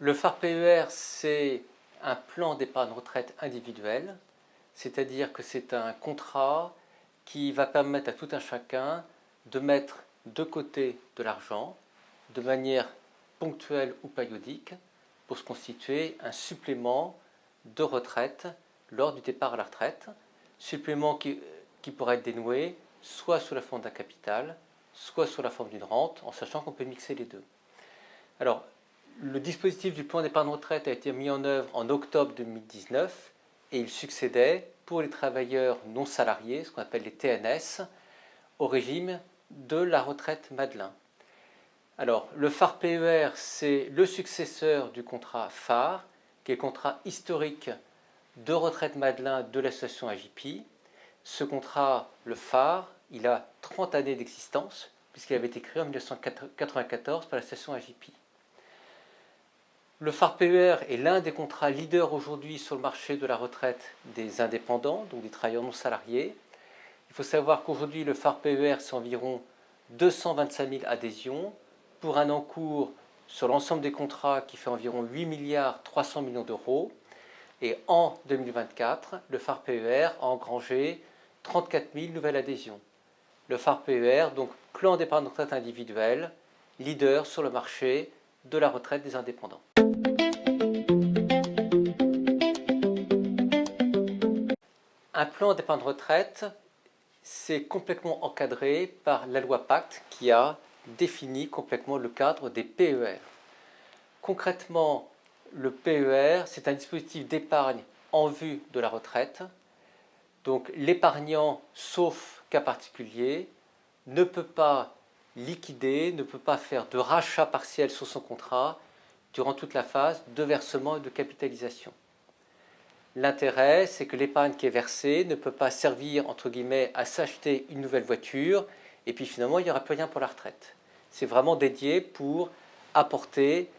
Le phare PER, c'est un plan d'épargne retraite individuel, c'est-à-dire que c'est un contrat qui va permettre à tout un chacun de mettre de côté de l'argent de manière ponctuelle ou périodique pour se constituer un supplément de retraite lors du départ à la retraite, supplément qui pourra être dénoué soit sous la forme d'un capital, soit sous la forme d'une rente, en sachant qu'on peut mixer les deux. Alors, le dispositif du plan d'épargne retraite a été mis en œuvre en octobre 2019 et il succédait pour les travailleurs non salariés, ce qu'on appelle les TNS, au régime de la retraite Madelin. Alors, le phare PER, c'est le successeur du contrat phare, qui est le contrat historique de retraite Madelin de l'association AJPI. Ce contrat, le phare, il a 30 années d'existence, puisqu'il avait été créé en 1994 par l'association AJPI. Le phare PER est l'un des contrats leaders aujourd'hui sur le marché de la retraite des indépendants, donc des travailleurs non salariés. Il faut savoir qu'aujourd'hui, le phare PER, c'est environ 225 000 adhésions, pour un encours sur l'ensemble des contrats qui fait environ 8 milliards 300 millions d'euros. Et en 2024, le phare PER a engrangé 34 000 nouvelles adhésions. Le phare PER, donc plan d'épargne retraite individuelle, leader sur le marché de la retraite des indépendants. Un plan d'épargne retraite, c'est complètement encadré par la loi Pacte qui a défini complètement le cadre des PER. Concrètement, le PER, c'est un dispositif d'épargne en vue de la retraite. Donc l'épargnant, sauf cas particulier, ne peut pas liquider, ne peut pas faire de rachat partiel sur son contrat durant toute la phase de versement et de capitalisation. L'intérêt, c'est que l'épargne qui est versée ne peut pas servir, entre guillemets, à s'acheter une nouvelle voiture et puis finalement, il n'y aura plus rien pour la retraite. C'est vraiment dédié pour apporter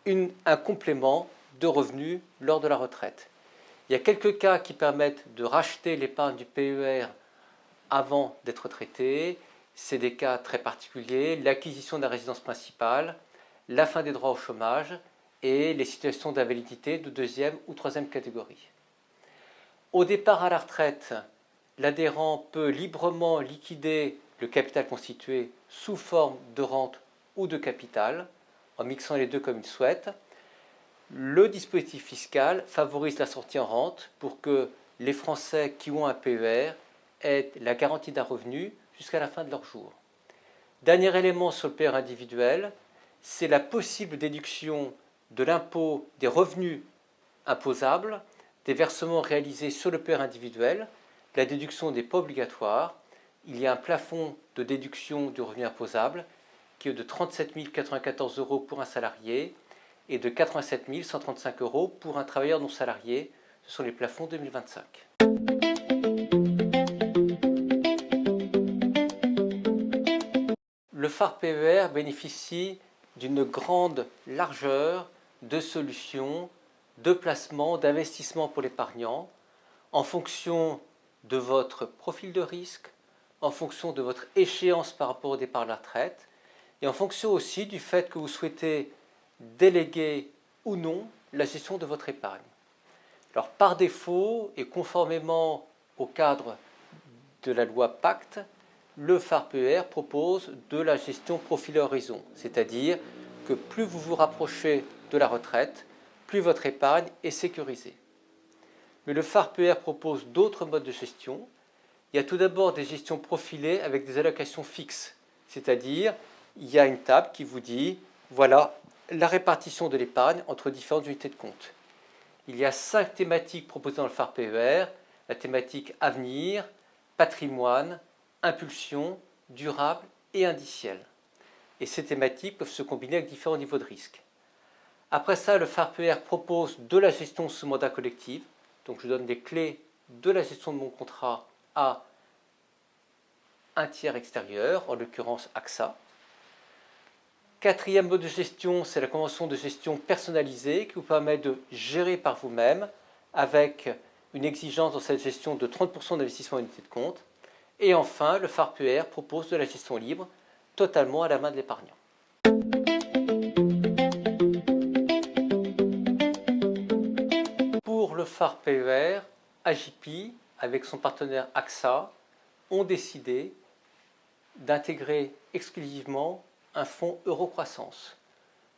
un complément de revenus lors de la retraite. Il y a quelques cas qui permettent de racheter l'épargne du PER avant d'être traité. C'est des cas très particuliers, l'acquisition de la résidence principale, la fin des droits au chômage et les situations d'invalidité de deuxième ou troisième catégorie. Au départ à la retraite, l'adhérent peut librement liquider le capital constitué sous forme de rente ou de capital, en mixant les deux comme il souhaite. Le dispositif fiscal favorise la sortie en rente pour que les Français qui ont un PER aient la garantie d'un revenu jusqu'à la fin de leur jour. Dernier élément sur le PER individuel, c'est la possible déduction de l'impôt des revenus imposables, des versements réalisés sur le PER individuel. La déduction n'est pas obligatoire. Il y a un plafond de déduction du revenu imposable qui est de 37 094 € pour un salarié et de 87 135 € pour un travailleur non salarié. Ce sont les plafonds 2025. Le phare PER bénéficie d'une grande largeur de solutions, de placement, d'investissement pour l'épargnant en fonction de votre profil de risque, en fonction de votre échéance par rapport au départ de la retraite et en fonction aussi du fait que vous souhaitez déléguer ou non la gestion de votre épargne. Alors par défaut et conformément au cadre de la loi Pacte, le phare PER propose de la gestion profil-horizon, c'est-à-dire que plus vous vous rapprochez de la retraite, plus votre épargne est sécurisée. Mais le phare PER propose d'autres modes de gestion. Il y a tout d'abord des gestions profilées avec des allocations fixes, c'est-à-dire il y a une table qui vous dit voilà la répartition de l'épargne entre différentes unités de compte. Il y a 5 thématiques proposées dans le phare PER, la thématique avenir, patrimoine, impulsion, durable et indiciel. Et ces thématiques peuvent se combiner avec différents niveaux de risque. Après ça, le phare PER propose de la gestion sous mandat collectif. Donc je donne les clés de la gestion de mon contrat à un tiers extérieur, en l'occurrence AXA. Quatrième mode de gestion, c'est la convention de gestion personnalisée qui vous permet de gérer par vous-même avec une exigence dans cette gestion de 30% d'investissement en unité de compte. Et enfin, le phare PER propose de la gestion libre, totalement à la main de l'épargnant. le phare PER, AJP, avec son partenaire AXA, ont décidé d'intégrer exclusivement un fonds Eurocroissance.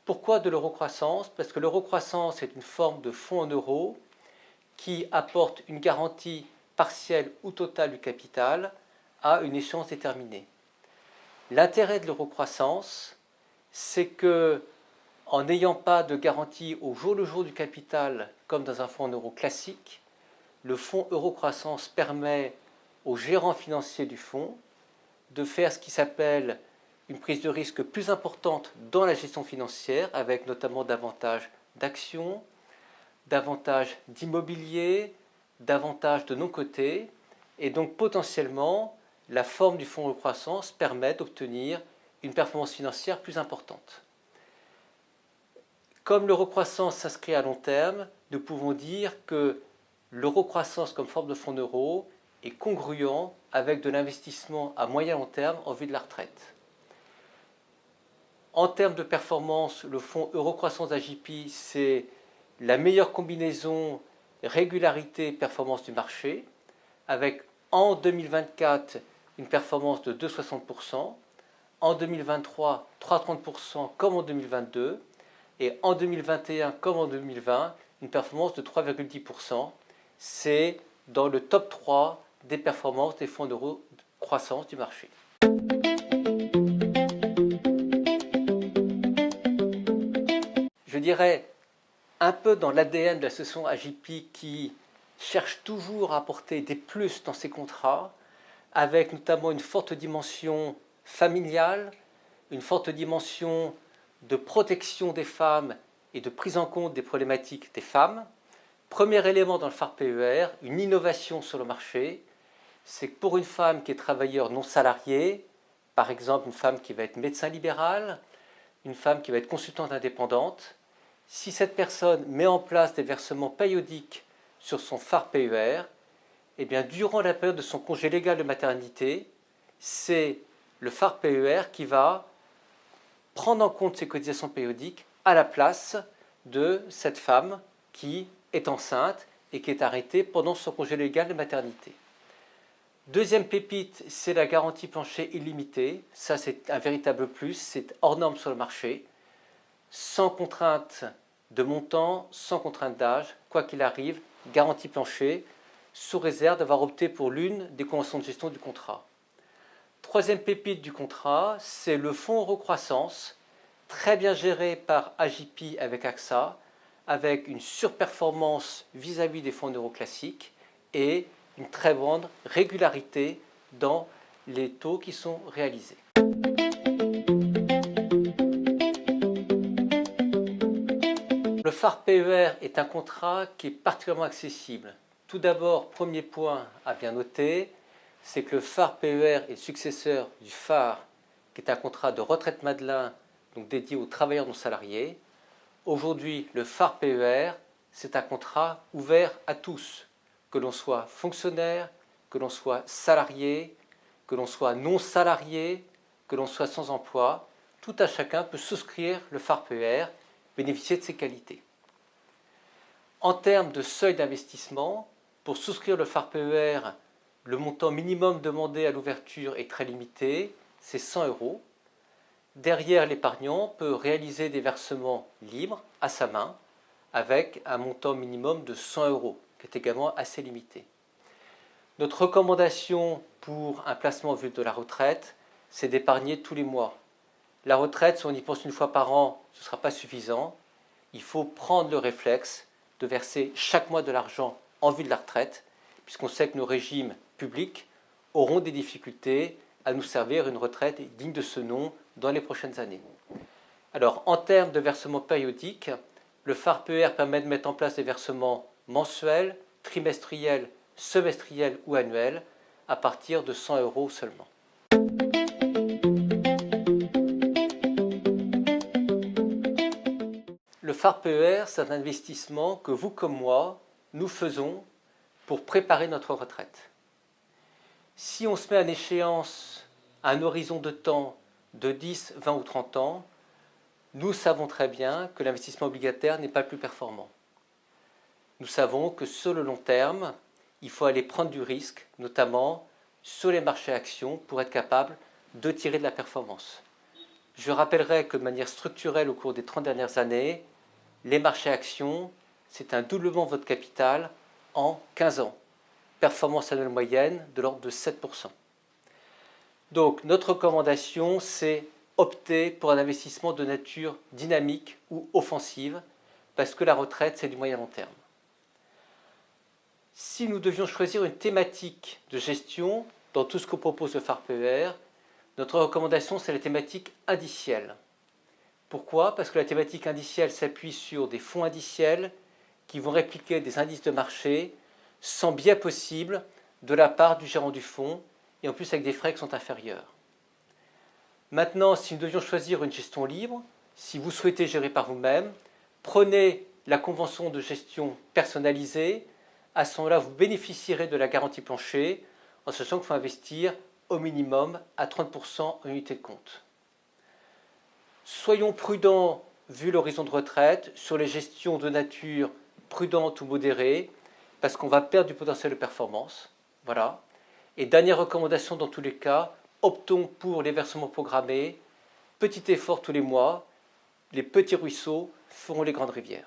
Pourquoi de l'Eurocroissance? Parce que l'Eurocroissance est une forme de fonds en euros qui apporte une garantie partielle ou totale du capital à une échéance déterminée. L'intérêt de l'Eurocroissance, c'est que en n'ayant pas de garantie au jour le jour du capital comme dans un fonds en euros classique, le fonds Eurocroissance permet aux gérants financiers du fonds de faire ce qui s'appelle une prise de risque plus importante dans la gestion financière, avec notamment davantage d'actions, davantage d'immobilier, davantage de non-cotés, et donc potentiellement la forme du fonds Eurocroissance permet d'obtenir une performance financière plus importante. Comme l'Eurocroissance s'inscrit à long terme, nous pouvons dire que l'Eurocroissance comme forme de fonds euro est congruent avec de l'investissement à moyen long terme en vue de la retraite. En termes de performance, le fonds Eurocroissance AJP, c'est la meilleure combinaison régularité-performance du marché, avec en 2024 une performance de 2,60%, en 2023 3,30% comme en 2022, et en 2021 comme en 2020 une performance de 3,10%. C'est dans le top 3 des performances des fonds d'Eurocroissance du marché. Je dirais un peu dans l'ADN de l'association AJP qui cherche toujours à apporter des plus dans ses contrats, avec notamment une forte dimension familiale, une forte dimension de protection des femmes et de prise en compte des problématiques des femmes. Premier élément dans le phare PER, une innovation sur le marché, c'est que pour une femme qui est travailleur non salarié, par exemple une femme qui va être médecin libéral, une femme qui va être consultante indépendante, si cette personne met en place des versements périodiques sur son phare PER, eh bien, durant la période de son congé légal de maternité, c'est le phare PER qui va prendre en compte ces cotisations périodiques à la place de cette femme qui est enceinte et qui est arrêtée pendant son congé légal de maternité. Deuxième pépite, c'est la garantie plancher illimitée. Ça, c'est un véritable plus, c'est hors norme sur le marché, sans contrainte de montant, sans contrainte d'âge, quoi qu'il arrive, garantie plancher, sous réserve d'avoir opté pour l'une des conventions de gestion du contrat. Troisième pépite du contrat, c'est le fonds Eurocroissance, très bien géré par AJP avec AXA, avec une surperformance vis-à-vis des fonds euro classiques et une très grande régularité dans les taux qui sont réalisés. Le phare PER est un contrat qui est particulièrement accessible. Tout d'abord, premier point à bien noter, c'est que le phare PER est successeur du phare, qui est un contrat de retraite Madelin, donc dédié aux travailleurs non salariés. Aujourd'hui, le phare PER, c'est un contrat ouvert à tous, que l'on soit fonctionnaire, que l'on soit salarié, que l'on soit non salarié, que l'on soit sans emploi. Tout à chacun peut souscrire le phare PER, bénéficier de ses qualités. En termes de seuil d'investissement, pour souscrire le phare PER, le montant minimum demandé à l'ouverture est très limité, c'est 100 €. Derrière, l'épargnant peut réaliser des versements libres à sa main avec un montant minimum de 100 €, qui est également assez limité. Notre recommandation pour un placement en vue de la retraite, c'est d'épargner tous les mois. La retraite, si on y pense une fois par an, ce ne sera pas suffisant. Il faut prendre le réflexe de verser chaque mois de l'argent en vue de la retraite, puisqu'on sait que nos régimes publics auront des difficultés à nous servir une retraite digne de ce nom dans les prochaines années. Alors, en termes de versements périodiques, le phare PER permet de mettre en place des versements mensuels, trimestriels, semestriels ou annuels à partir de 100 € seulement. Le phare PER, c'est un investissement que vous comme moi, nous faisons pour préparer notre retraite. Si on se met à échéance à un horizon de temps de 10, 20 ou 30 ans, nous savons très bien que l'investissement obligataire n'est pas le plus performant. nous savons que sur le long terme, il faut aller prendre du risque, notamment sur les marchés actions, pour être capable de tirer de la performance. Je rappellerai que de manière structurelle au cours des 30 dernières années, les marchés actions, c'est un doublement de votre capital en 15 ans. Performance annuelle moyenne de l'ordre de 7%. Donc notre recommandation, c'est opter pour un investissement de nature dynamique ou offensive, parce que la retraite, c'est du moyen long terme. Si nous devions choisir une thématique de gestion dans tout ce que propose le phare PER, notre recommandation, c'est la thématique indicielle. Pourquoi? Parce que la thématique indicielle s'appuie sur des fonds indiciels qui vont répliquer des indices de marché sans biais possible de la part du gérant du fonds et en plus avec des frais qui sont inférieurs. Maintenant, si nous devions choisir une gestion libre, si vous souhaitez gérer par vous-même, prenez la convention de gestion personnalisée. À ce moment-là, vous bénéficierez de la garantie plancher en sachant qu'il faut investir au minimum à 30% en unité de compte. Soyons prudents, vu l'horizon de retraite, sur les gestions de nature prudente ou modérée, parce qu'on va perdre du potentiel de performance. Voilà. Et dernière recommandation dans tous les cas, optons pour les versements programmés, petit effort tous les mois, les petits ruisseaux feront les grandes rivières.